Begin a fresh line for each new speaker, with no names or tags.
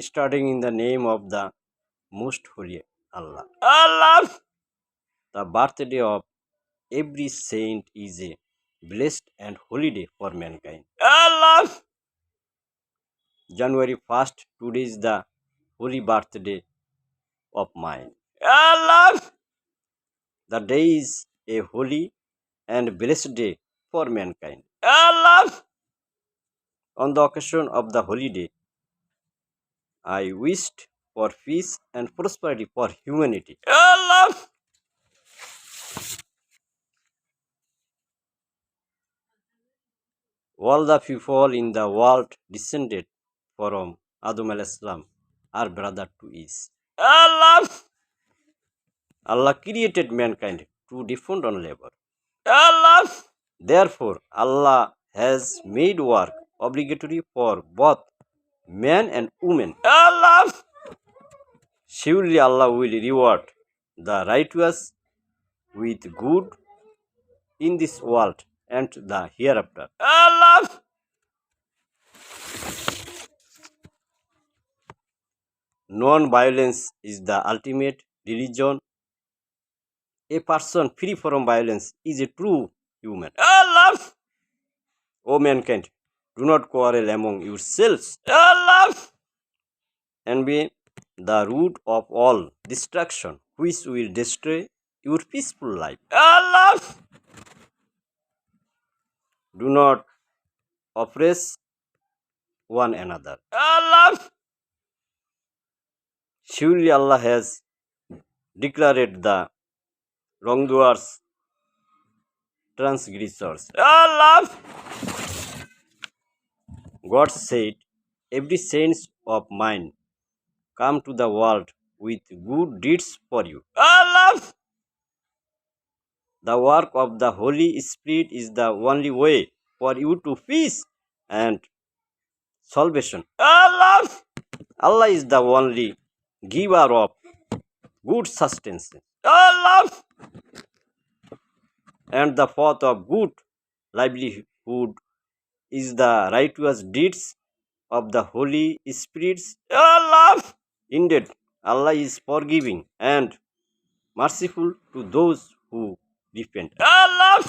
starting in the name of the Most Holy Allah. Allah! The birthday of every saint is a blessed and holy day for mankind. Allah! January 1st, today is the holy birthday of mine. Allah! The day is a holy and blessed day for mankind. Allah! On the occasion of the holiday, I wished for peace and prosperity for humanity. Allah! All the people in the world descended from Adam al-Islam are brother to each. Allah! Allah created mankind to depend on labor. Allah! Therefore, Allah has made work obligatory for both man and woman. Allah! Surely Allah will reward the righteous with good in this world and the hereafter. Allah! Non-violence is the ultimate religion. A person free from violence is a true human. Allah! O mankind, do not quarrel among yourselves. Allah! Envy, the root of all destruction, which will destroy your peaceful life. Allah! Do not oppress one another. Allah! Surely Allah has declared the wrongdoers transgressors. Allah! God said, every saint of mine come to the world with good deeds for you. Allah! The work of the Holy Spirit is the only way for you to peace and salvation. Allah! Allah is the only giver of good sustenance. Allah! And the path of good livelihood is the righteous deeds of the Holy Spirit. Allah! Indeed, Allah is forgiving and merciful to those who repent. Allah!